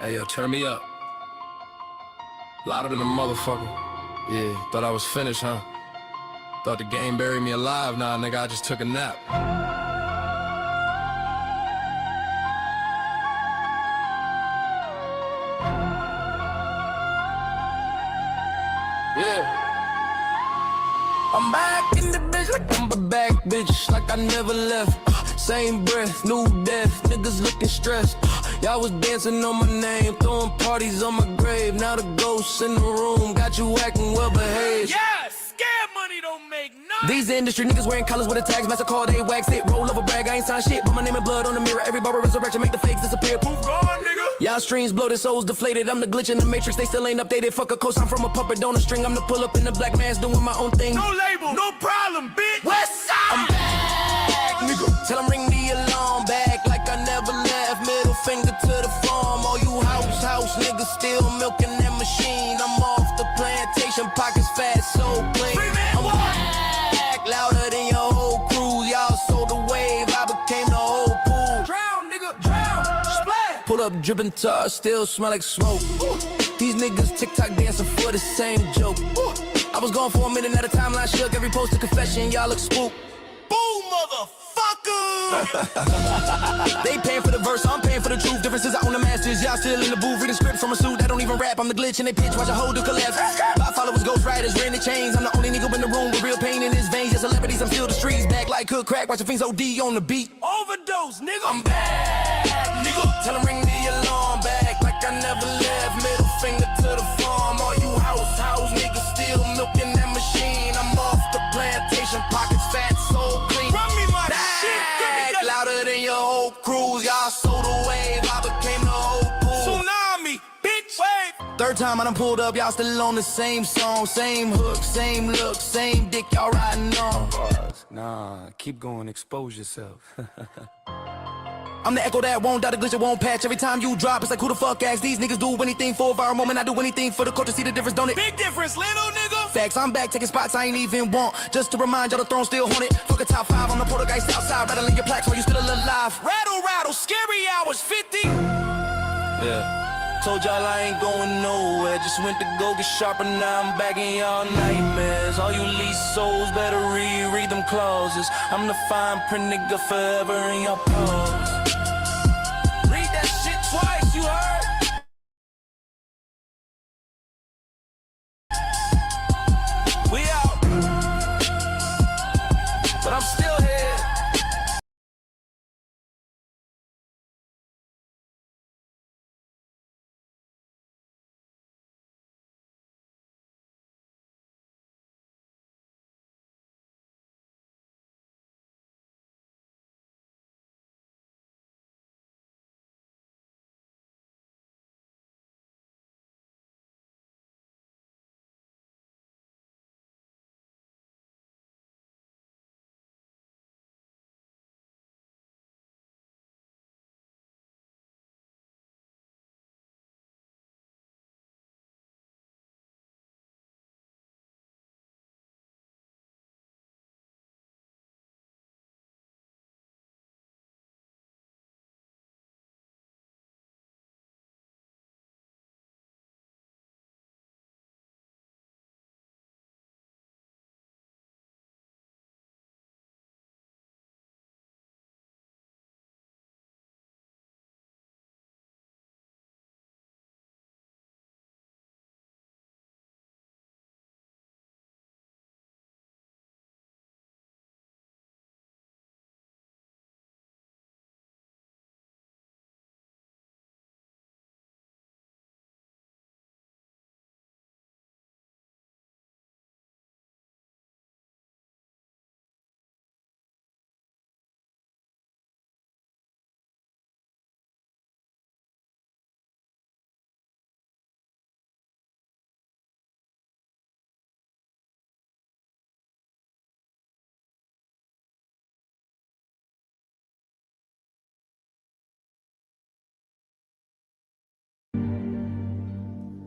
Hey, yo, turn me up. Louder than a motherfucker. Yeah, thought I was finished, huh? Thought the game buried me alive. Nah, nigga, I just took a nap. Yeah. I'm back in the bitch like I'm a back bitch, like I never left. Same breath, new death, niggas looking stressed. Y'all was dancing on my name, throwing parties on my grave. Now the ghosts in the room got you acting well behaved. Yes, scam money don't make nothing. These industry niggas wearing collars with the tags, master call, they wax it. Roll over brag, I ain't signed shit, but my name in blood on the mirror. Every barber resurrection, make the fakes disappear. Move on, nigga. Y'all streams bloated, souls deflated. I'm the glitch in the matrix, they still ain't updated. Fuck a coast, I'm from a puppet on a string. I'm the pull up in the black man's doing my own thing. No label, no problem, bitch. West side, I'm back, nigga. Tell 'em ring the alarm back like I never left. Middle finger to the farm. All you house niggas still milking that machine. I'm off the plantation, pockets fat, so clean. I'm back, louder than your whole crew. Y'all sold the wave, I became the whole pool. Drown, nigga, drown, splash. Pull up, dripping tar, still smell like smoke. These niggas TikTok dancing for the same joke. I was gone for a minute, now the timeline shook. Every post a confession, y'all look spooked. Boom, motherfucker. They paying for the verse, I'm paying for the truth. Differences, I own the masters. Y'all still in the booth, reading scripts from a suit that don't even rap. I'm the glitch in they pitch, watch a whole do collapse. My followers, ghost riders, wearing the chains. I'm the only nigga in the room with real pain in his veins. Yeah, celebrities, I'm still the streets. Back like cook crack, watching things OD on the beat. Overdose, nigga. I'm back, nigga. Tell 'em ring the alarm back like I never left. Middle finger to the farm. All you house niggas still milking that machine. I'm off the plantation, pockets fat, so clean. Run me my shit, Back, louder than your whole crews. Y'all sold the wave, I became the whole pool. Tsunami, bitch, wave. Third time I done pulled up, y'all still on the same song, same hook, same look, same dick y'all riding on. Nah, keep going, expose yourself. I'm the echo that won't die, the glitch that won't patch. Every time you drop, it's like who the fuck asked? These niggas do anything for a viral moment. I do anything for the culture, see the difference, don't it? Big difference, little nigga. Facts, I'm back taking spots I ain't even want. Just to remind y'all the throne still haunted. Fuck a top 5 on the Portuguese outside, rattling your plaques while you still alive. Rattle, rattle, scary hours, 50. Yeah. Told y'all I ain't going nowhere. Just went to go get sharper, now I'm back in y'all nightmares. All you least souls better read them clauses. I'm the fine print nigga forever in your pause. Read that shit twice, you heard? We out. But I'm still here.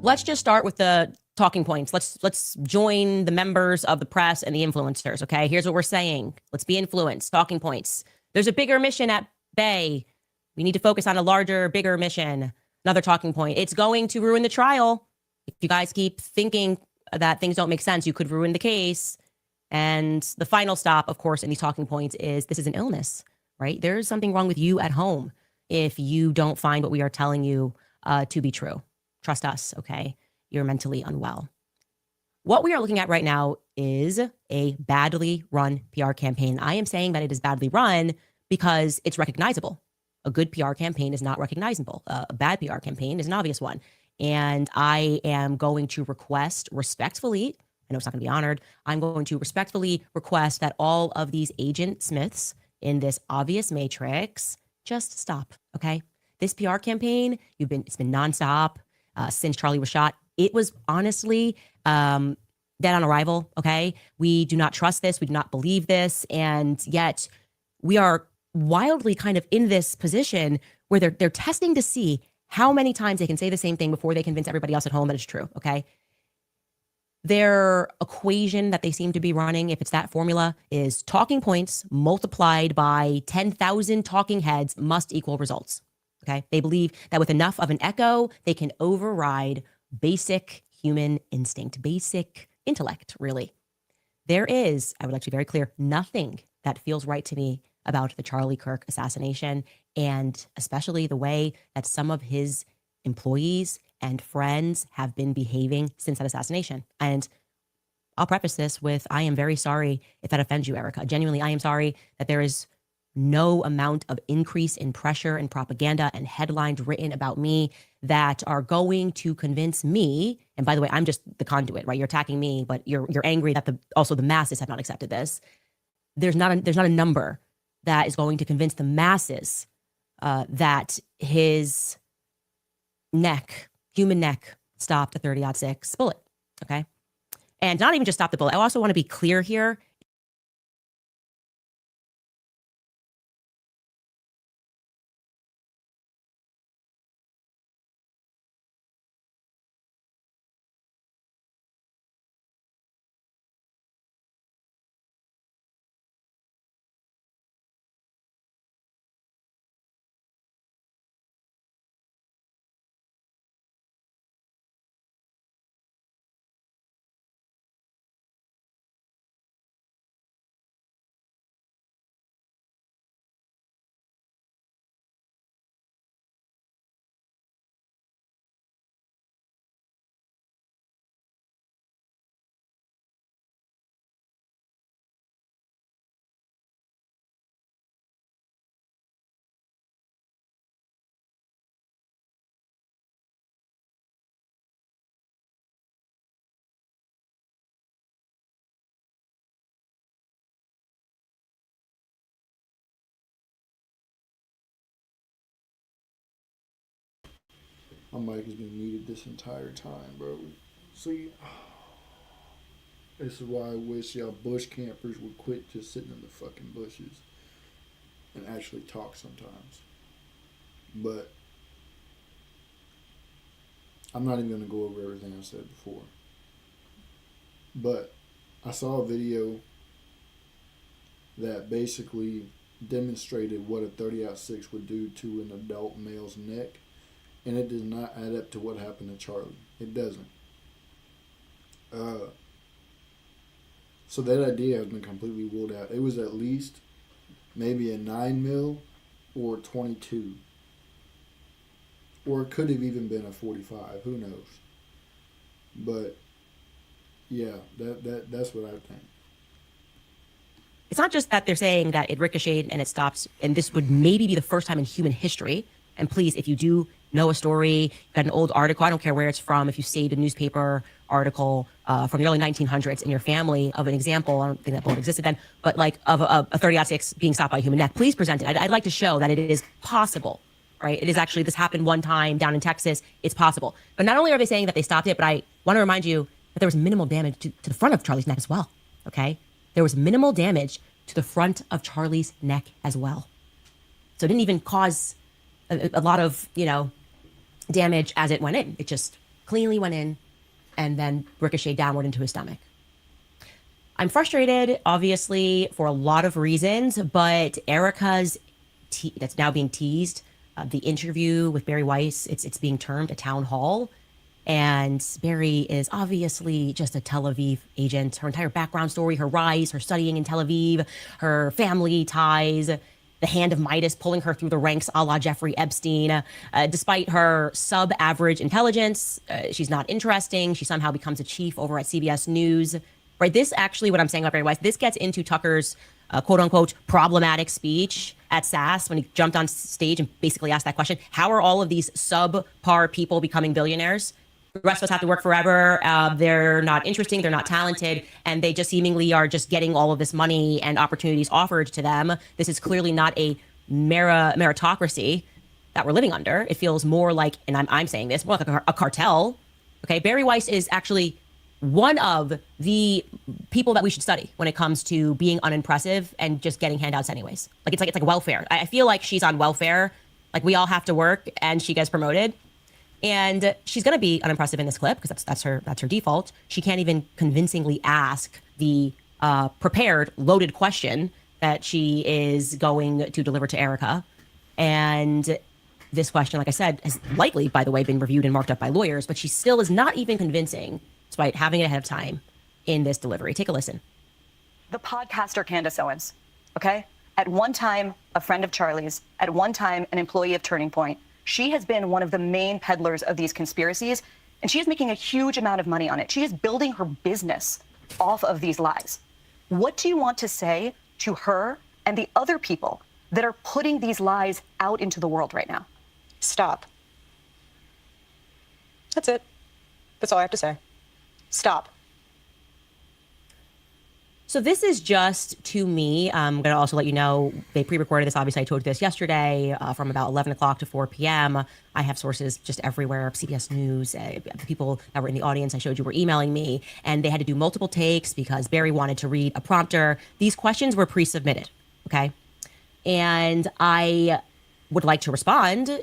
Let's just start with the talking points. Let's join the members of the press and the influencers, okay? Here's what we're saying. Let's be influenced. Talking points. There's a bigger mission at bay. We need to focus on a larger, bigger mission. Another talking point. It's going to ruin the trial. If you guys keep thinking that things don't make sense, you could ruin the case. And the final stop, of course, in these talking points is this is an illness, right? There's something wrong with you at home if you don't find what we are telling you to be true. Trust us, okay? You're mentally unwell. What we are looking at right now is a badly run PR campaign. I am saying that it is badly run because it's recognizable. A good PR campaign is not recognizable. A bad PR campaign is an obvious one. And I am going to request respectfully, I know it's not going to be honored, I'm going to respectfully request that all of these Agent Smiths in this obvious matrix just stop, okay? This PR campaign, it's been nonstop since Charlie was shot. It was honestly dead on arrival, okay? We do not trust this. We do not believe this. And yet we are wildly kind of in this position where they're testing to see how many times they can say the same thing before they convince everybody else at home that it's true, okay? Their equation that they seem to be running, if it's that formula, is talking points multiplied by 10,000 talking heads must equal results, okay? They believe that with enough of an echo, they can override basic human instinct, basic intellect, really. There is, I would like to be very clear, nothing that feels right to me about the Charlie Kirk assassination, and especially the way that some of his employees and friends have been behaving since that assassination. And I'll preface this with, I am very sorry if that offends you, Erica. Genuinely, I am sorry that there is no amount of increase in pressure and propaganda and headlines written about me that are going to convince me. And by the way, I'm just the conduit, right? You're attacking me, but you're angry that also the masses have not accepted this. There's not a number that is going to convince the masses that his human neck, stopped a 30-06 bullet, okay? And not even just stop the bullet. I also want to be clear here. My mic has been muted this entire time, bro. See, this is why I wish y'all bush campers would quit just sitting in the fucking bushes and actually talk sometimes. But I'm not even going to go over everything I said before. But I saw a video that basically demonstrated what a 30-06 would do to an adult male's neck. And it does not add up to what happened to Charlie. It doesn't. So that idea has been completely ruled out. It was at least maybe a 9 mil or 22. Or it could have even been a 45. Who knows? But yeah, that's what I think. It's not just that they're saying that it ricocheted and it stops, and this would maybe be the first time in human history. And please, if you do know a story, you got an old article, I don't care where it's from, if you saved a newspaper article from the early 1900s in your family of an example, I don't think that bullet existed then, but like of a 30-06 being stopped by a human neck, please present it. I'd like to show that it is possible, right? It is actually, this happened one time down in Texas, it's possible. But not only are they saying that they stopped it, but I want to remind you that there was minimal damage to the front of Charlie's neck as well, okay? There was minimal damage to the front of Charlie's neck as well. So it didn't even cause a lot of, damage as it went in. It just cleanly went in and then ricocheted downward into his stomach. I'm frustrated, obviously, for a lot of reasons, but Erica's that's now being teased the interview with Barry Weiss, it's being termed a town hall. And Barry is obviously just a Tel Aviv agent. Her entire background story, her rise, her studying in Tel Aviv, her family ties, the hand of Midas pulling her through the ranks a la Jeffrey Epstein. Despite her sub-average intelligence, she's not interesting. She somehow becomes a chief over at CBS News. Right? This actually, what I'm saying about Barry Weiss, this gets into Tucker's quote unquote problematic speech at SAS when he jumped on stage and basically asked that question. How are all of these subpar people becoming billionaires? The rest of us have to work forever. They're not interesting. They're not talented. And they just seemingly are just getting all of this money and opportunities offered to them. This is clearly not a meritocracy that we're living under. It feels more like, and I'm saying this, more like a cartel. Okay, Barry Weiss is actually one of the people that we should study when it comes to being unimpressive and just getting handouts anyways. It's like welfare. I feel like she's on welfare. Like we all have to work and she gets promoted. And she's going to be unimpressive in this clip because that's her default. She can't even convincingly ask the prepared, loaded question that she is going to deliver to Erica. And this question, like I said, has likely, by the way, been reviewed and marked up by lawyers, but she still is not even convincing despite having it ahead of time in this delivery. Take a listen. The podcaster Candace Owens, okay? At one time, a friend of Charlie's, at one time, an employee of Turning Point. She has been one of the main peddlers of these conspiracies, and she is making a huge amount of money on it. She is building her business off of these lies. What do you want to say to her and the other people that are putting these lies out into the world right now? Stop. That's it. That's all I have to say. Stop. So this is just to me. I'm going to also let you know they pre-recorded this. Obviously, I told you this yesterday from about 11 o'clock to 4 p.m. I have sources just everywhere. CBS News, the people that were in the audience I showed you were emailing me, and they had to do multiple takes because Barry wanted to read a prompter. These questions were pre-submitted, okay? And I would like to respond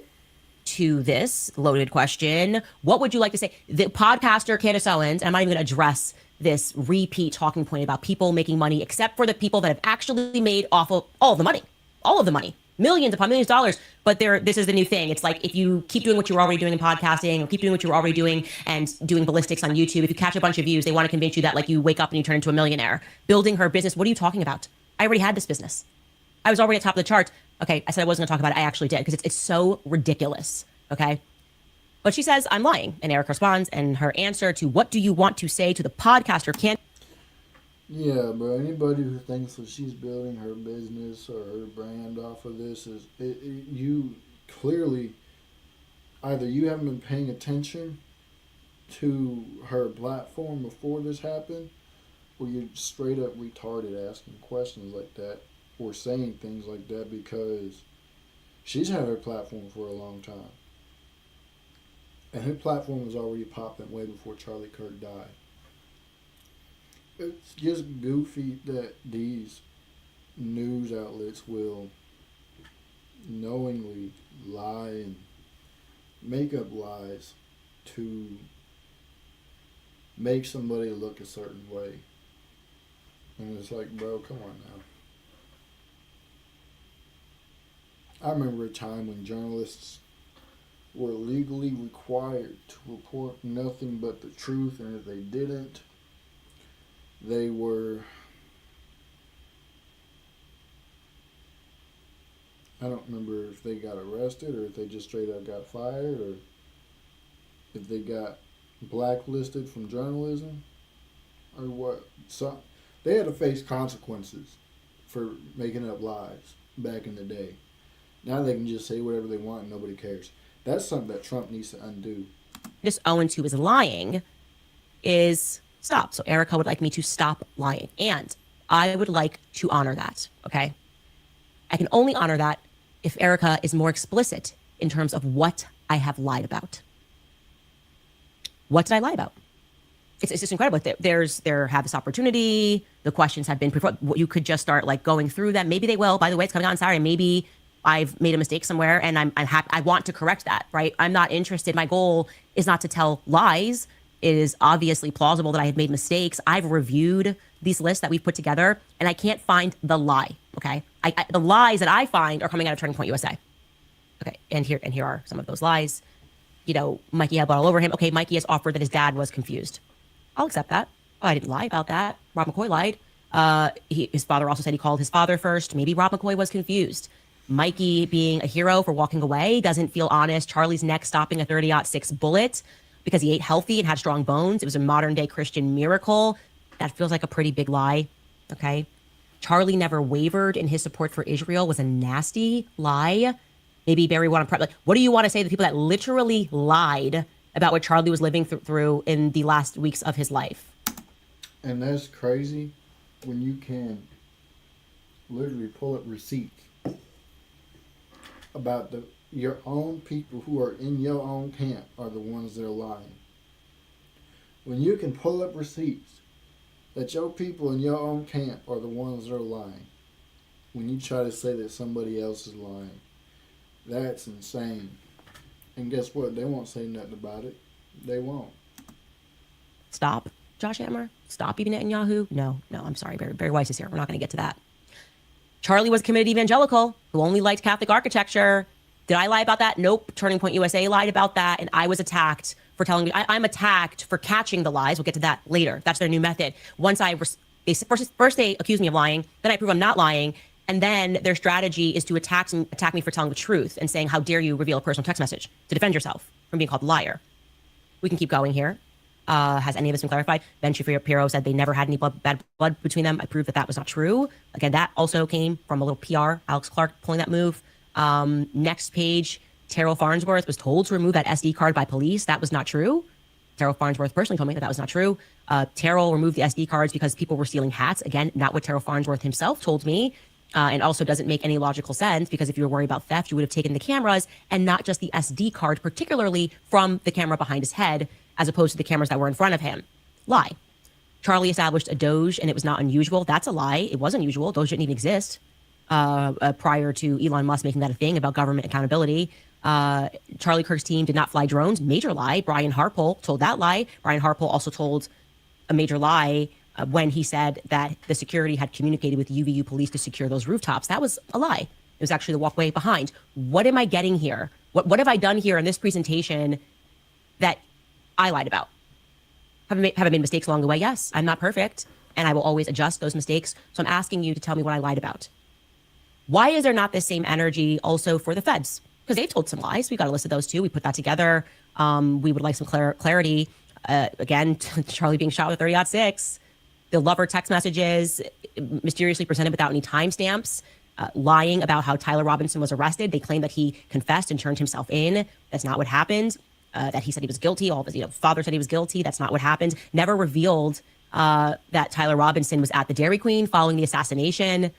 to this loaded question. What would you like to say? The podcaster Candace Owens, and I'm not even going to address this repeat talking point about people making money, except for the people that have actually made off of all of the money, millions upon millions of dollars. But this is the new thing. It's like if you keep doing what you were already doing in podcasting, or keep doing what you were already doing and doing ballistics on YouTube, if you catch a bunch of views, they want to convince you that like you wake up and you turn into a millionaire. Building her business. What are you talking about? I already had this business. I was already at the top of the charts. Okay, I said I wasn't going to talk about it. I actually did because it's so ridiculous. Okay. But she says, I'm lying. And Eric responds, and her answer to what do you want to say to the podcaster can't. Yeah, bro. Anybody who thinks that she's building her business or her brand off of this you clearly, either you haven't been paying attention to her platform before this happened, or you're straight up retarded asking questions like that or saying things like that because she's had her platform for a long time. And her platform was already popping way before Charlie Kirk died. It's just goofy that these news outlets will knowingly lie and make up lies to make somebody look a certain way. And it's like, bro, come on now. I remember a time when journalists were legally required to report nothing but the truth, and if they didn't, they were, I don't remember if they got arrested or if they just straight up got fired or if they got blacklisted from journalism or what. So they had to face consequences for making up lies back in the day. Now they can just say whatever they want and nobody cares. That's something that Trump needs to undo. This Owens, who is lying, is stop. So Erica would like me to stop lying. And I would like to honor that, okay? I can only honor that if Erica is more explicit in terms of what I have lied about. What did I lie about? It's just incredible. There have this opportunity. The questions have been, you could just start like going through them. Maybe they will. By the way, it's coming out on Saturday. Maybe I've made a mistake somewhere and I'm happy. I want to correct that, right? I'm not interested. My goal is not to tell lies. It is obviously plausible that I have made mistakes. I've reviewed these lists that we've put together and I can't find the lie, okay? The lies that I find are coming out of Turning Point USA. Okay, and here are some of those lies. You know, Mikey had blood all over him. Okay, Mikey has offered that his dad was confused. I'll accept that. Oh, I didn't lie about that. Rob McCoy lied. His father also said he called his father first. Maybe Rob McCoy was confused. Mikey being a hero for walking away doesn't feel honest. Charlie's neck stopping a 30-06 bullet because he ate healthy and had strong bones. It was a modern day Christian miracle. That feels like a pretty big lie. Okay. Charlie never wavered in his support for Israel was a nasty lie. Maybe Barry wanted prep. Like, what do you want to say to the people that literally lied about what Charlie was living through in the last weeks of his life? And that's crazy when you can literally pull up receipts about your own people who are in your own camp are the ones that are lying. When you can pull up receipts that your people in your own camp are the ones that are lying, when you try to say that somebody else is lying, that's insane. And guess what? They won't say nothing about it. They won't. Stop, Josh Hammer. Stop, even Netanyahu. No, I'm sorry. Barry Weiss is here. We're not going to get to that. Charlie was a committed evangelical who only liked Catholic architecture. Did I lie about that? Nope. Turning Point USA lied about that. And I was attacked for telling me, I'm attacked for catching the lies. We'll get to that later. That's their new method. Once first they accuse me of lying, then I prove I'm not lying. And then their strategy is to attack me for telling the truth and saying, how dare you reveal a personal text message to defend yourself from being called a liar. We can keep going here. Has any of this been clarified? Ben Shapiro said they never had any bad blood between them. I proved that was not true. Again, that also came from a little PR. Alex Clark pulling that move. Next page, Terrell Farnsworth was told to remove that SD card by police. That was not true. Terrell Farnsworth personally told me that was not true. Terrell removed the SD cards because people were stealing hats. Again, not what Terrell Farnsworth himself told me. And also doesn't make any logical sense because if you were worried about theft, you would have taken the cameras and not just the SD card, particularly from the camera behind his head, as opposed to the cameras that were in front of him. Lie. Charlie established a Doge and it was not unusual. That's a lie. It was unusual. Doge didn't even exist prior to Elon Musk making that a thing about government accountability. Charlie Kirk's team did not fly drones. Major lie. Brian Harpole told that lie. Brian Harpole also told a major lie when he said that the security had communicated with UVU police to secure those rooftops. That was a lie. It was actually the walkway behind. What am I getting here? What have I done here in this presentation that I lied about? Have I made mistakes along the way? Yes, I'm not perfect, and I will always adjust those mistakes. So I'm asking you to tell me what I lied about. Why is there not the same energy also for the feds? Because they told some lies. We got a list of those too. We put that together. We would like some clarity. Again, Charlie being shot with 30-06. The lover text messages mysteriously presented without any timestamps, lying about how Tyler Robinson was arrested. They claim that he confessed and turned himself in. That's not what happened. That he said he was guilty. All of his father said he was guilty. That's not what happened. Never revealed that Tyler Robinson was at the Dairy Queen following the assassination.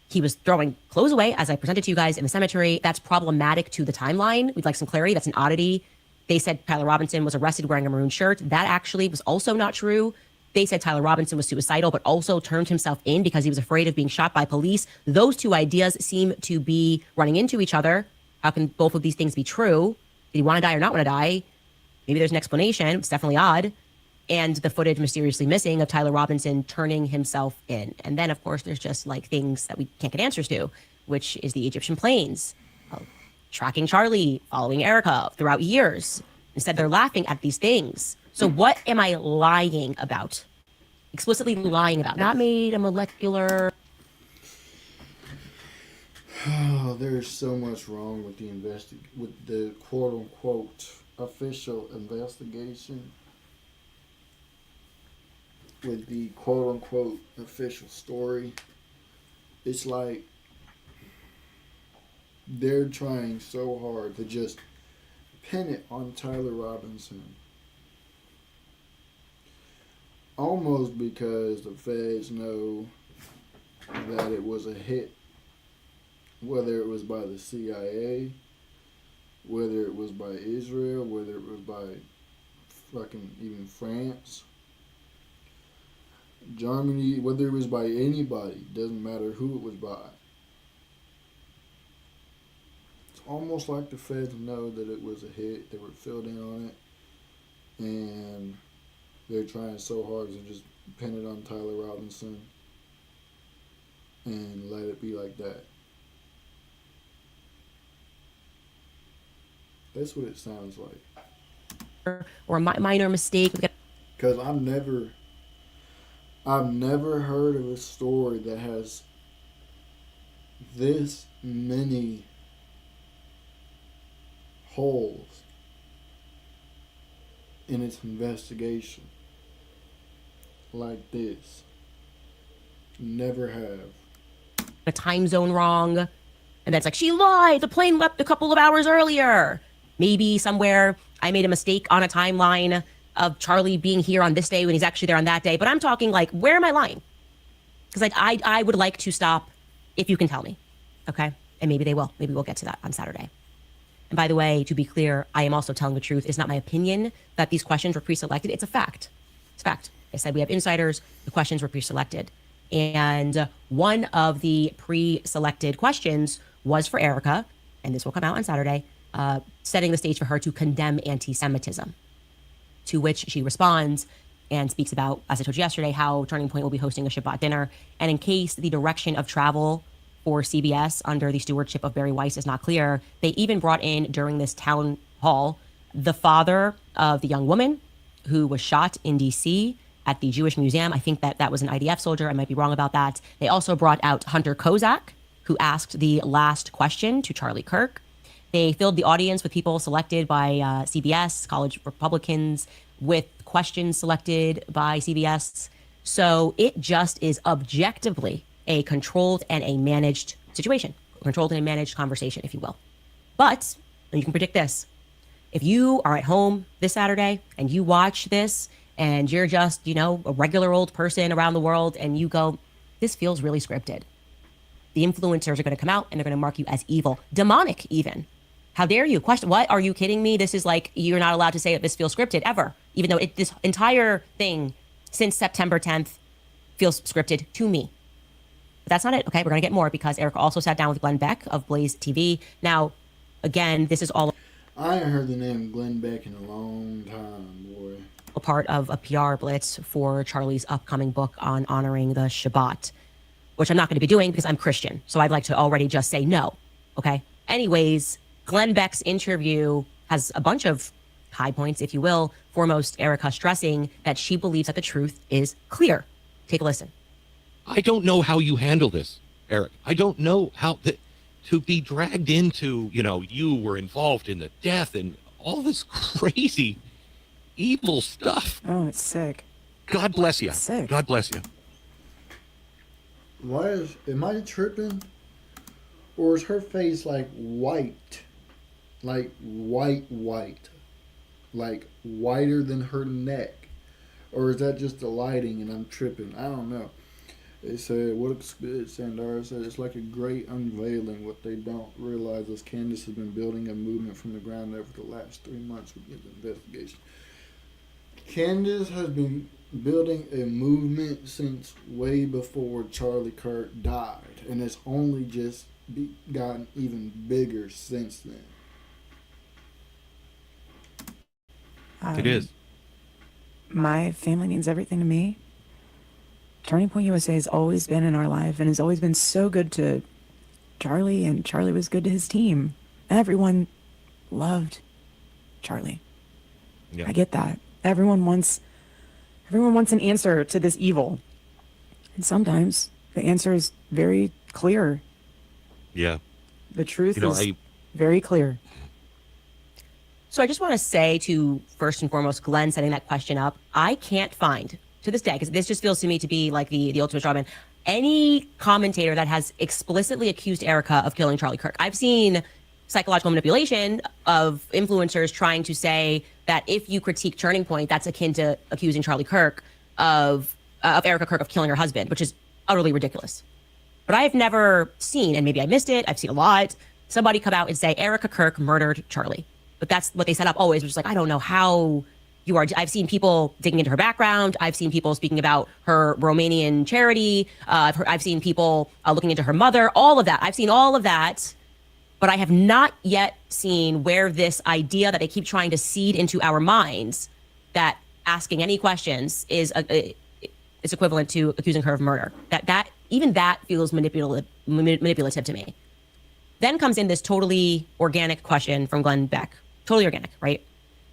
He was throwing clothes away, as I presented to you guys in the cemetery. That's problematic to the timeline. We'd like some clarity. That's an oddity. They said Tyler Robinson was arrested wearing a maroon shirt. That actually was also not true. They said Tyler Robinson was suicidal, but also turned himself in because he was afraid of being shot by police. Those two ideas seem to be running into each other. How can both of these things be true? Did he want to die or not want to die? Maybe there's an explanation. It's definitely odd. And the footage mysteriously missing of Tyler Robinson turning himself in. And then, of course, there's just like things that we can't get answers to, which is the Egyptian planes, tracking Charlie, following Erica throughout years. Instead, they're laughing at these things. So what am I lying about? Explicitly lying about? Not made a molecular... Oh, there's so much wrong with with the quote-unquote official investigation. With the quote-unquote official story. It's like they're trying so hard to just pin it on Tyler Robinson. Almost because the feds know that it was a hit. Whether it was by the CIA, whether it was by Israel, whether it was by fucking even France, Germany, whether it was by anybody, doesn't matter who it was by. It's almost like the feds know that it was a hit, they were filled in on it, and they're trying so hard to just pin it on Tyler Robinson and let it be like that. That's what it sounds like. or a minor mistake. Because I've never heard of a story that has this many holes in its investigation like this. Never have. A time zone wrong. And that's like, she lied. The plane left a couple of hours earlier. Maybe somewhere I made a mistake on a timeline of Charlie being here on this day when he's actually there on that day. But I'm talking like, where am I lying? Because like I would like to stop if you can tell me. Okay? And maybe they will. Maybe we'll get to that on Saturday. And by the way, to be clear, I am also telling the truth. It's not my opinion that these questions were pre-selected. It's a fact. It's a fact. I said we have insiders. The questions were pre-selected. And one of the pre-selected questions was for Erica, and this will come out on Saturday, setting the stage for her to condemn anti-Semitism, to which she responds and speaks about, as I told you yesterday, how Turning Point will be hosting a Shabbat dinner. And in case the direction of travel for CBS under the stewardship of Barry Weiss is not clear, they even brought in, during this town hall, the father of the young woman who was shot in D.C. at the Jewish Museum. I think that was an IDF soldier. I might be wrong about that. They also brought out Hunter Kozak, who asked the last question to Charlie Kirk. They filled the audience with people selected by CBS, college Republicans, with questions selected by CBS. So it just is objectively a controlled and a managed situation, controlled and a managed conversation, if you will. But you can predict this. If you are at home this Saturday and you watch this and you're just, a regular old person around the world and you go, this feels really scripted. The influencers are going to come out and they're going to mark you as evil, demonic even. How dare you? Question, what? Are you kidding me? This is like, you're not allowed to say that this feels scripted ever, even though this entire thing since September 10th feels scripted to me. But that's not it. Okay, we're going to get more because Erica also sat down with Glenn Beck of Blaze TV. Now, again, this is all I ain't heard the name Glenn Beck in a long time, boy. a part of a PR blitz for Charlie's upcoming book on honoring the Shabbat, which I'm not going to be doing because I'm Christian. So I'd like to already just say no. Okay. Anyways, Glenn Beck's interview has a bunch of high points, if you will. Foremost, Erica stressing that she believes that the truth is clear. Take a listen. I don't know how you handle this, Eric. I don't know how to be dragged into, you were involved in the death and all this crazy, evil stuff. Oh, it's sick. God bless you. It's sick. God bless you. Am I tripping? Or is her face like white? Like white? Like whiter than her neck? Or is that just the lighting and I'm tripping? I don't know. They said, what looks good, Sandara said, it's like a great unveiling. What they don't realize is Candace has been building a movement from the ground up for the last 3 months with the investigation. Candace has been building a movement since way before Charlie Kirk died. And it's only just gotten even bigger since then. It is. My family means everything to me. Turning Point USA has always been in our life and has always been so good to Charlie, and Charlie was good to his team. Everyone loved Charlie. Yeah. I get that. Everyone wants an answer to this evil. And sometimes the answer is very clear. Yeah. The truth is very clear. So I just want to say to, first and foremost, Glenn setting that question up, I can't find, to this day, because this just feels to me to be like the ultimate strawman, any commentator that has explicitly accused Erica of killing Charlie Kirk. I've seen psychological manipulation of influencers trying to say that if you critique Turning Point, that's akin to accusing Charlie Kirk of Erica Kirk of killing her husband, which is utterly ridiculous. But I've never seen, and maybe I missed it, I've seen a lot, somebody come out and say Erica Kirk murdered Charlie. But that's what they set up always, which is like, I don't know how you are. I've seen people digging into her background. I've seen people speaking about her Romanian charity. I've seen people looking into her mother, all of that. I've seen all of that, but I have not yet seen where this idea that they keep trying to seed into our minds that asking any questions is equivalent to accusing her of murder. That even that feels manipulative to me. Then comes in this totally organic question from Glenn Beck. totally organic, right?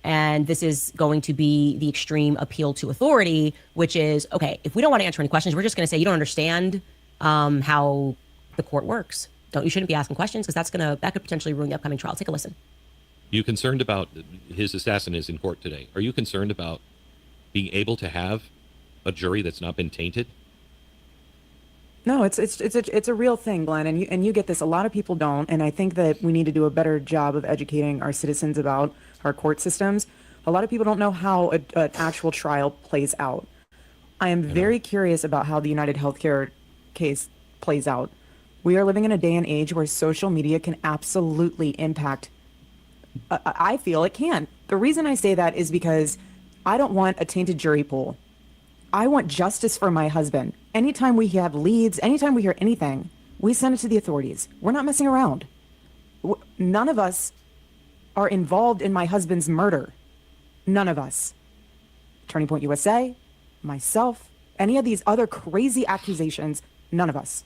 And this is going to be the extreme appeal to authority, which is, okay, if we don't want to answer any questions, we're just going to say, you don't understand how the court works. You shouldn't be asking questions because that could potentially ruin the upcoming trial. Take a listen. You concerned about his assassin is in court today. Are you concerned about being able to have a jury that's not been tainted? No, it's a real thing, Glenn, and you get this. A lot of people don't, and I think that we need to do a better job of educating our citizens about our court systems. A lot of people don't know how an actual trial plays out. I am very curious about how the United Healthcare case plays out. We are living in a day and age where social media can absolutely impact. I feel it can. The reason I say that is because I don't want a tainted jury pool. I want justice for my husband. Anytime we have leads, anytime we hear anything, we send it to the authorities. We're not messing around. None of us are involved in my husband's murder. None of us. Turning Point USA, myself, any of these other crazy accusations, none of us.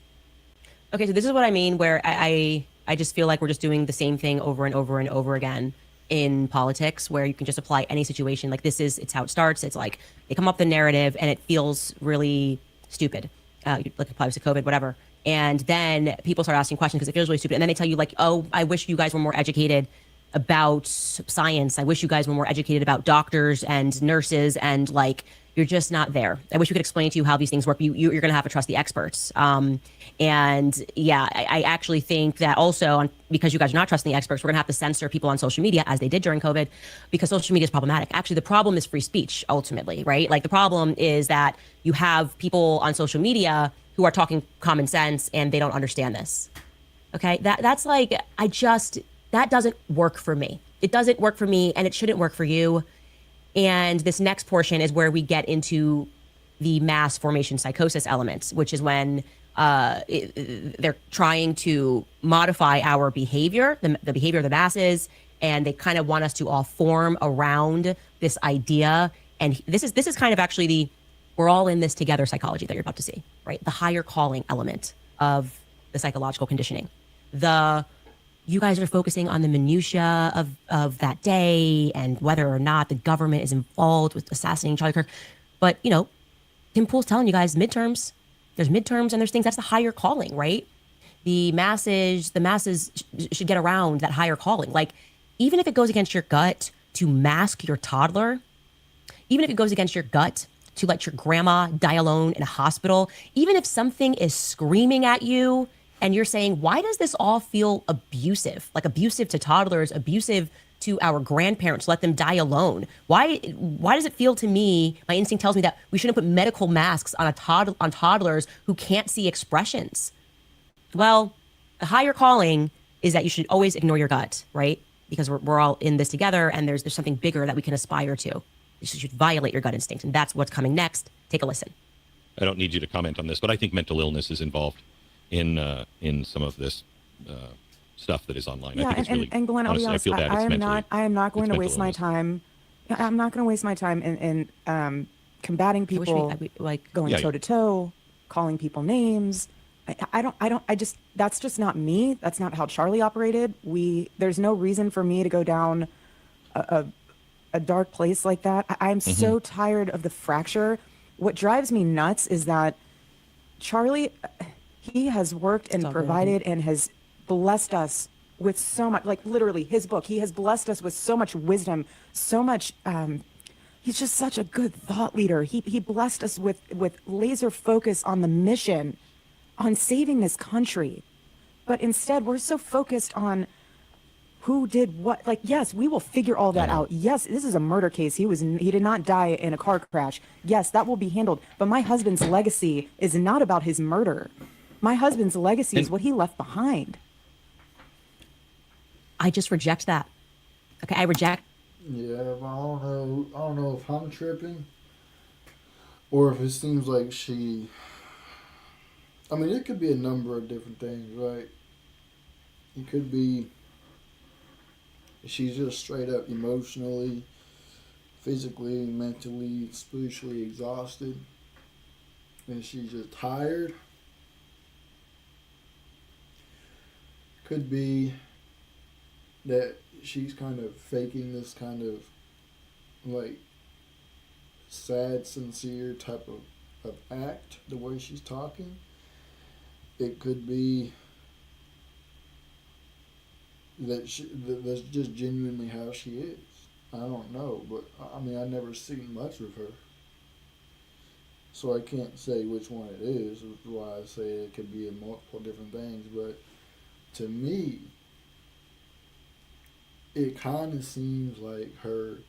Okay, so this is what I mean, where I just feel like we're just doing the same thing over and over and over again in politics, where you can just apply any situation. Like it's how it starts. It's like they come up with the narrative and it feels really stupid. Like applies to COVID, whatever. And then people start asking questions because it feels really stupid. And then they tell you like, oh, I wish you guys were more educated about science. I wish you guys were more educated about doctors and nurses, and like, you're just not there. I wish we could explain to you how these things work. You're going to have to trust the experts. And yeah, I actually think that also because you guys are not trusting the experts, we're going to have to censor people on social media as they did during COVID, because social media is problematic. Actually, the problem is free speech ultimately, right? Like the problem is that you have people on social media who are talking common sense and they don't understand this. Okay. That's like, that doesn't work for me. It doesn't work for me and it shouldn't work for you. And this next portion is where we get into the mass formation psychosis elements, which is when they're trying to modify our behavior, the behavior of the masses, and they kind of want us to all form around this idea. And this is kind of actually the we're all in this together psychology that you're about to see, right? The higher calling element of the psychological conditioning. You guys are focusing on the minutia of that day and whether or not the government is involved with assassinating Charlie Kirk. But, Tim Pool's telling you guys there's midterms and there's things, that's the higher calling, right? The masses should get around that higher calling. Like, even if it goes against your gut to mask your toddler, even if it goes against your gut to let your grandma die alone in a hospital, even if something is screaming at you, and you're saying, why does this all feel abusive? Like abusive to toddlers, abusive to our grandparents, let them die alone. Why does it feel to me, my instinct tells me that we shouldn't put medical masks on on toddlers who can't see expressions? Well, the higher calling is that you should always ignore your gut, right? Because we're all in this together and there's something bigger that we can aspire to. You should violate your gut instinct. And that's what's coming next. Take a listen. I don't need you to comment on this, but I think mental illness is involved in some of this stuff that is online. Yeah, I think it's really, and Glenn, I'll be honestly, honest, I am not going to waste my time. I'm not going to waste my time in combating people, going toe to toe, calling people names. That's just not me. That's not how Charlie operated. There's no reason for me to go down a dark place like that. I'm so tired of the fracture. What drives me nuts is that Charlie, he has worked and provided and has blessed us with so much, like literally his book, he has blessed us with so much wisdom, so much, he's just such a good thought leader. He blessed us with laser focus on the mission, on saving this country. But instead, we're so focused on who did what. Like, yes, we will figure all that out. Yes, this is a murder case. He did not die in a car crash. Yes, that will be handled. But my husband's legacy is not about his murder. My husband's legacy is what he left behind. I just reject that. Okay, I reject. Yeah, but I don't know if I'm tripping or if it seems like she. I mean, it could be a number of different things, right? It could be she's just straight up emotionally, physically, mentally, spiritually exhausted, and she's just tired. Could be that she's kind of faking this kind of like sad, sincere type of act, the way she's talking. It could be that's just genuinely how she is. I don't know, but I mean, I've never seen much of her, so I can't say which one it is. Which is why I say it could be in multiple different things. But to me, it kind of seems like her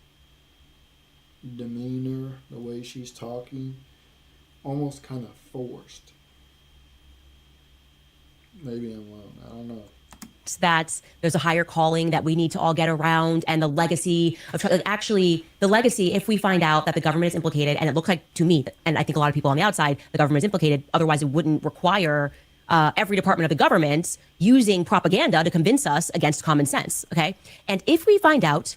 demeanor, the way she's talking, almost kind of forced. Maybe I'm wrong. I don't know. That there's a higher calling that we need to all get around, and the legacy of actually the legacy, if we find out that the government is implicated, and it looks like to me, and I think a lot of people on the outside, the government is implicated, otherwise it wouldn't require every department of the government using propaganda to convince us against common sense, okay? And if we find out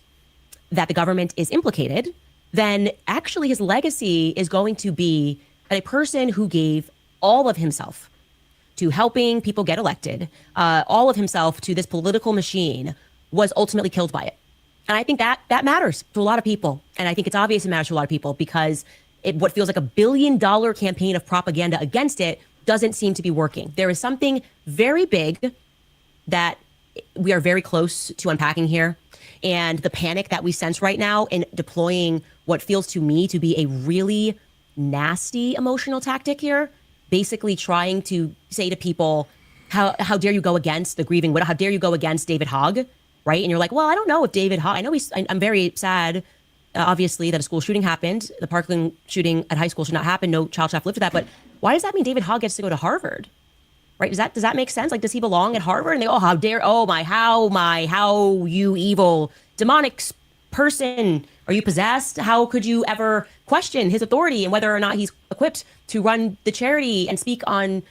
that the government is implicated, then actually his legacy is going to be a person who gave all of himself to helping people get elected, all of himself to this political machine, was ultimately killed by it. And I think that matters to a lot of people. And I think it's obvious it matters to a lot of people because what feels like $1 billion campaign of propaganda against it doesn't seem to be working. There is something very big that we are very close to unpacking here. And the panic that we sense right now in deploying what feels to me to be a really nasty emotional tactic here, basically trying to say to people, how dare you go against the grieving widow? How dare you go against David Hogg, right? And you're like, well, I don't know if David Hogg, I know I'm very sad, obviously, that a school shooting happened. The Parkland shooting at high school should not happen. No child should have to live with that. But why does that mean David Hogg gets to go to Harvard, right? Does that make sense? Like, does he belong at Harvard? And they, how dare, how you evil, demonic person, are you possessed? How could you ever question his authority and whether or not he's equipped to run the charity and speak on,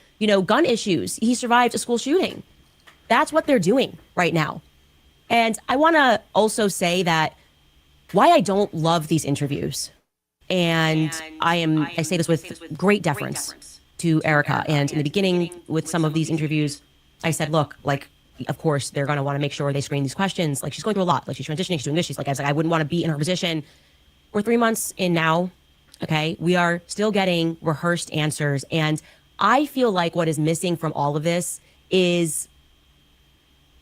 gun issues? He survived a school shooting. That's what they're doing right now. And I want to also say that why I don't love these interviews, and I say this with great deference to Erica. And in the beginning with some of these interviews, I said, look, like, of course, they're going to want to make sure they screen these questions. Like, she's going through a lot. Like, she's transitioning, she's doing this. I was like, I wouldn't want to be in her position. We're 3 months in now. Okay. We are still getting rehearsed answers. And I feel like what is missing from all of this is,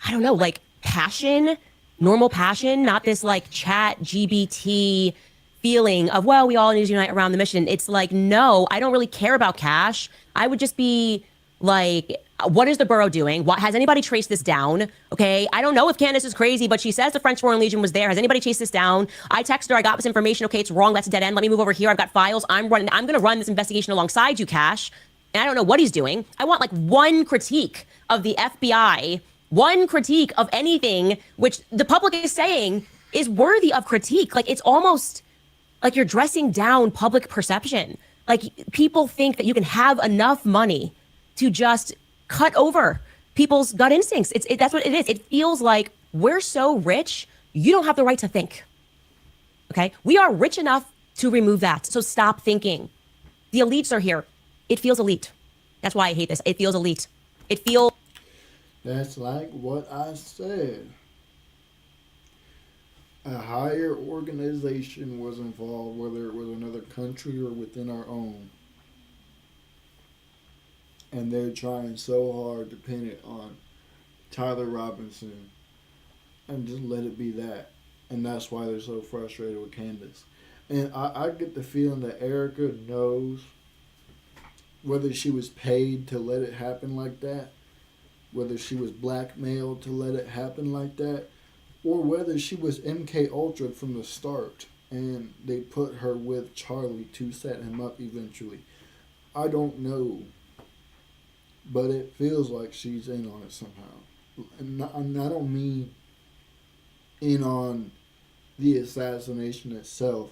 I don't know, like passion, normal passion, not this like chat GBT feeling of, well, we all need to unite around the mission. It's like, no, I don't really care about cash. I would just be like, what is the borough doing? Has anybody traced this down? Okay, I don't know if Candace is crazy, but she says the French Foreign Legion was there. Has anybody chased this down? I texted her, I got this information. Okay, it's wrong. That's a dead end. Let me move over here. I've got files. I'm going to run this investigation alongside you, Cash. And I don't know what he's doing. I want like one critique of the FBI, one critique of anything which the public is saying is worthy of critique. Like, it's almost like you're dressing down public perception. Like, people think that you can have enough money to just cut over people's gut instincts. That's what it is. It feels like we're so rich, you don't have the right to think. Okay? We are rich enough to remove that. So stop thinking. The elites are here. It feels elite. That's why I hate this. It feels elite. It feels... That's like what I said. A higher organization was involved, whether it was another country or within our own. And they're trying so hard to pin it on Tyler Robinson and just let it be that. And that's why they're so frustrated with Candace. And I get the feeling that Erica knows whether she was paid to let it happen like that, whether she was blackmailed to let it happen like that, or whether she was MK Ultra from the start and they put her with Charlie to set him up eventually. I don't know. But it feels like she's in on it somehow. And I don't mean in on the assassination itself.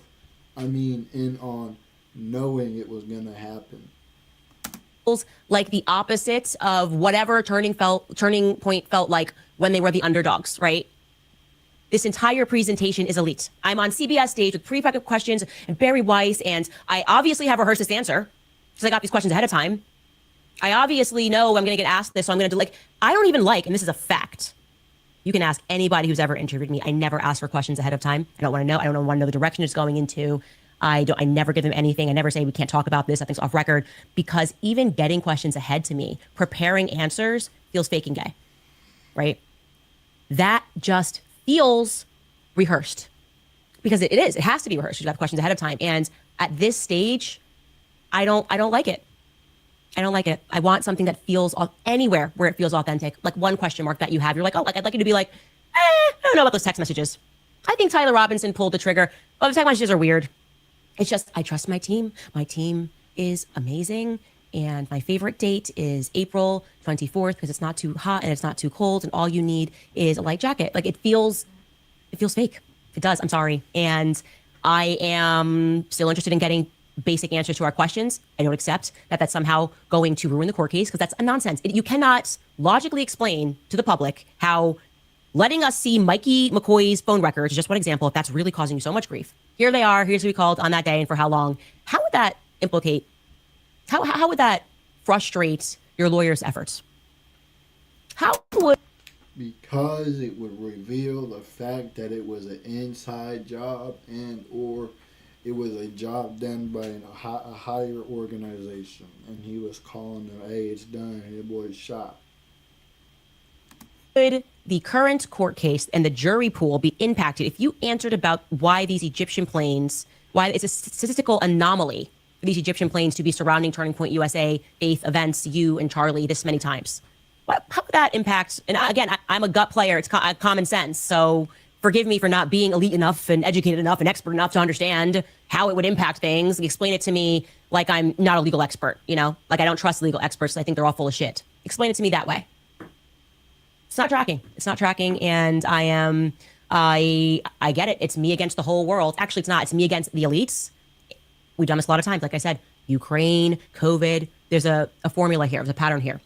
I mean in on knowing it was going to happen. Like the opposite of whatever turning point felt like when they were the underdogs, right? This entire presentation is elite. I'm on CBS stage with pre-packed questions and Barry Weiss, and I obviously have rehearsed this answer because I got these questions ahead of time. I obviously know I'm going to get asked this, so I'm going to do, like, I don't even like, and this is a fact, You can ask anybody who's ever interviewed me. I never ask for questions ahead of time. I don't want to know. I don't want to know the direction it's going into. I never give them anything. I never say we can't talk about this. Nothing's off record, because even getting questions ahead to me, preparing answers feels fake and gay, right? That just feels rehearsed, because it is. It has to be rehearsed. You have questions ahead of time. And at this stage, I don't like it. I don't like it. I want something that feels anywhere where it feels authentic. Like one question mark that you have, you're like, oh, like I'd like you to be like, I don't know about those text messages. I think Tyler Robinson pulled the trigger. Oh, the text messages are weird. It's just, I trust my team. My team is amazing. And my favorite date is April 24th, because it's not too hot and it's not too cold. And all you need is a light jacket. Like it feels fake. It does. I'm sorry. And I am still interested in getting basic answers to our questions. I don't accept that that's somehow going to ruin the court case, because that's a nonsense. You cannot logically explain to the public how letting us see Mikey McCoy's phone records, just one example, if that's really causing you so much grief. Here they are. Here's who we called on that day and for how long. How would that implicate, how would that frustrate your lawyer's efforts? How would... Because it would reveal the fact that it was an inside job, and or it was a job done by a higher organization, and he was calling them, hey, it's done, and the boy's shot. Could the current court case and the jury pool be impacted if you answered about why these Egyptian planes, why it's a statistical anomaly for these Egyptian planes to be surrounding Turning Point USA, Faith, events, you and Charlie this many times? How would that impact? And again, I'm a gut player. It's common sense. So forgive me for not being elite enough and educated enough and expert enough to understand how it would impact things. Explain it to me like I'm not a legal expert, like I don't trust legal experts. I think they're all full of shit. Explain it to me that way. It's not tracking. It's not tracking. And I get it. It's me against the whole world. Actually, it's not. It's me against the elites. We've done this a lot of times. Like I said, Ukraine, COVID, there's a formula here. There's a pattern here.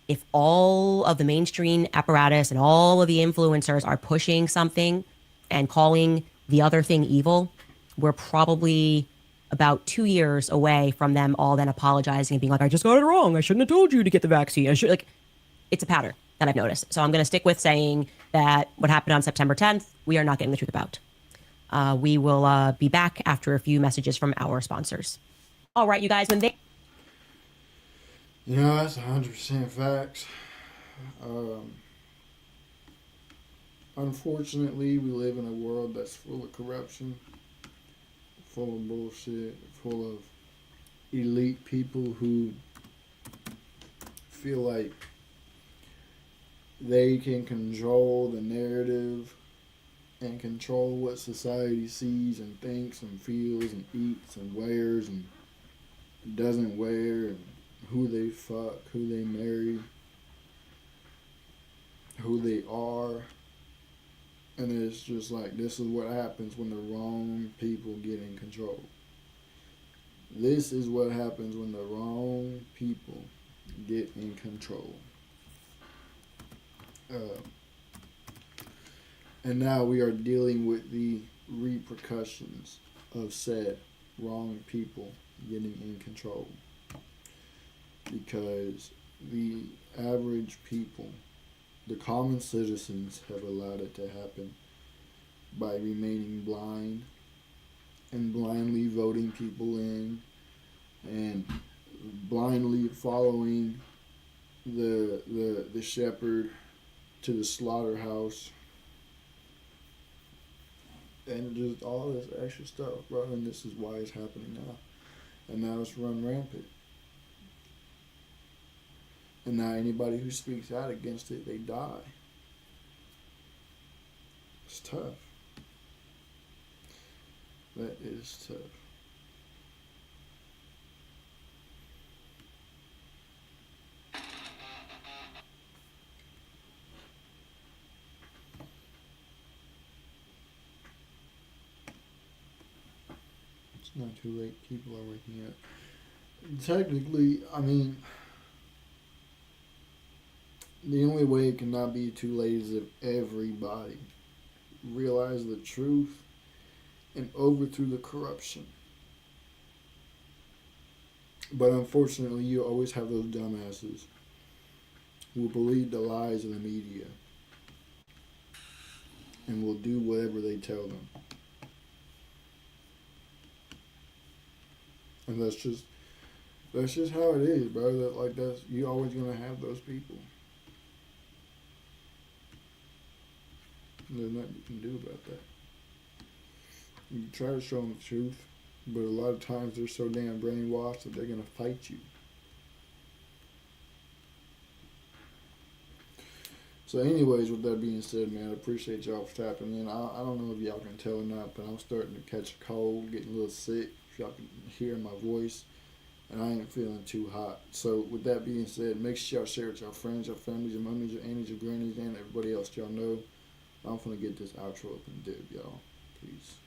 If all of the mainstream apparatus and all of the influencers are pushing something and calling the other thing evil, we're probably about 2 years away from them all then apologizing and being like, I just got it wrong. I shouldn't have told you to get the vaccine. It's a pattern that I've noticed. So I'm going to stick with saying that what happened on September 10th, we are not getting the truth about. We will be back after a few messages from our sponsors. All right, you guys, That's 100% facts. Unfortunately, we live in a world that's full of corruption, full of bullshit, full of elite people who feel like they can control the narrative and control what society sees and thinks and feels and eats and wears and doesn't wear, and who they fuck, who they marry, who they are. And it's just like, this is what happens when the wrong people get in control. This is what happens when the wrong people get in control. And now we are dealing with the repercussions of said wrong people getting in control. Because the average people, the common citizens, have allowed it to happen by remaining blind and blindly voting people in and blindly following the shepherd to the slaughterhouse and just all this extra stuff, bro. And this is why it's happening now. And now it's run rampant. And now anybody who speaks out against it, they die. It's tough. That is tough. It's not too late. People are waking up. Technically, I mean, the only way it cannot be too late is if everybody realized the truth and overthrew the corruption. But unfortunately, you always have those dumbasses who believe the lies of the media will do whatever they tell them. And that's just how it is, bro. You always gonna have those people. There's nothing you can do about that. You try to show them the truth, but a lot of times they're so damn brainwashed that they're gonna fight you. So anyways, with that being said, man, I appreciate y'all for tapping in. I don't know if y'all can tell or not, but I'm starting to catch a cold, getting a little sick. If y'all can hear my voice, and I ain't feeling too hot. So with that being said, make sure y'all share it with your friends, your families, your mummies, your aunties, your grannies, and everybody else y'all know. I'm gonna get this outro up and dib, y'all. Peace.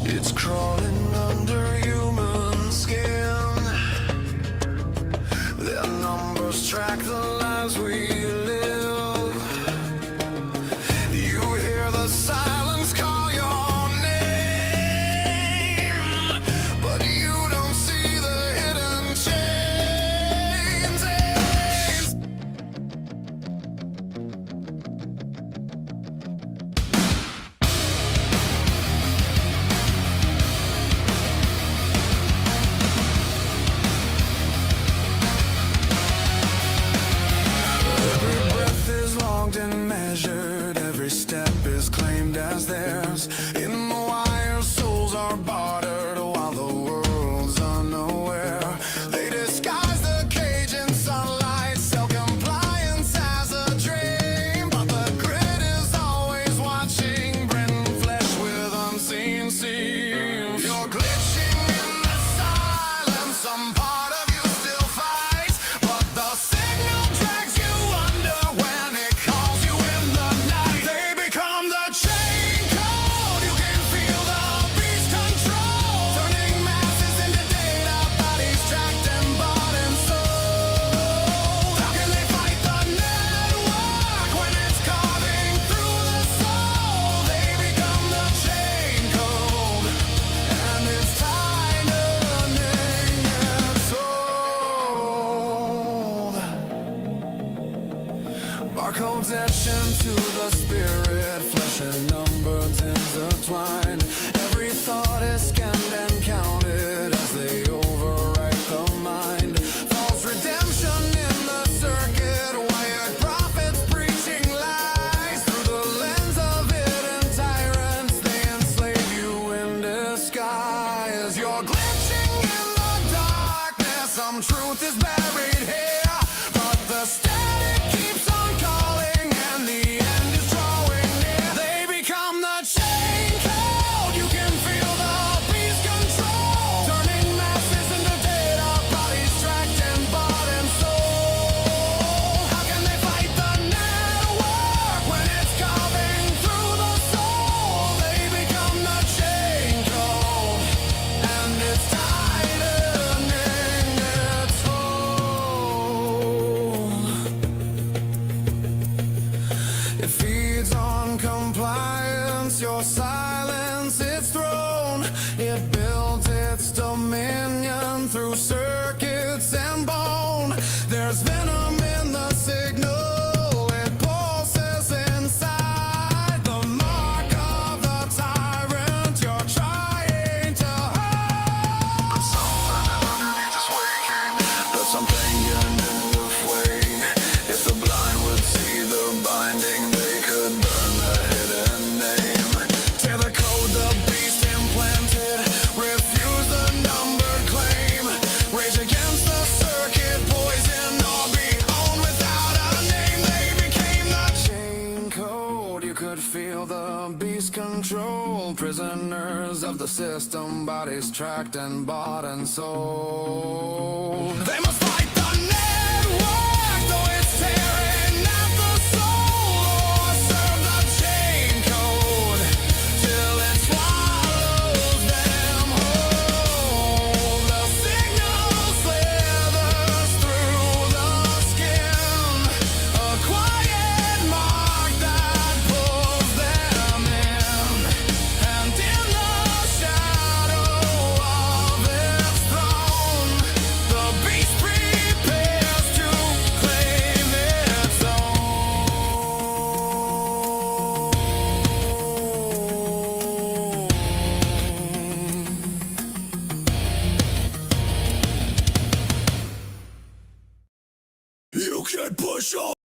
It's crawling under human skin. Their numbers track the lives we live. You hear the silence call your name, but you don't see the hidden chains. Every breath is logged and measured. Every step is claimed as theirs. In the wire, souls are bartered while the world's unaware. They disguise the cage in sunlight, sell compliance as a dream. But the grid is always watching, branding flesh with unseen seams. You're glitching in the silence. Some part of you still fights, but the signal drags you under when it calls you in the night. They become the chain code. You can feel the beast control, turning masses into data, bodies tracked and bought and sold. How can they fight the network when it's carving through the soul? They become the chain code, and it's tightening its hold. Barcodes etched into the spirit, flesh and numbers intertwined. Every thought is scanned and counted as they overwrite the mind. False redemption in the circuit, wired prophets preaching lies. Through the lens of hidden tyrants, they enslave you in disguise. You're glitching in the darkness, some truth is buried here, but the static keeps on calling and the end is drawing near. They become the chain code. You can feel the beast control, turning masses into data, bodies tracked and bought and sold. How can they fight the network when it's carving through the soul? They become the chain code, and it's tightening its hold. It feeds on compliance, your silence, its throne. It built its dominion through circuits and bone. There's venom in the signal, it pulses inside. The mark of the tyrant you're trying to hide. Something underneath is waking, but something beneath the flame. If the blind would see the binding, they could burn the hidden name. Tear the code the beast implanted, refuse the numbered claim. Rage against the circuit, poison or be owned without a name. They became the chain code. You could feel the beast control. Prisoners of the system, bodies tracked and bought and sold. They must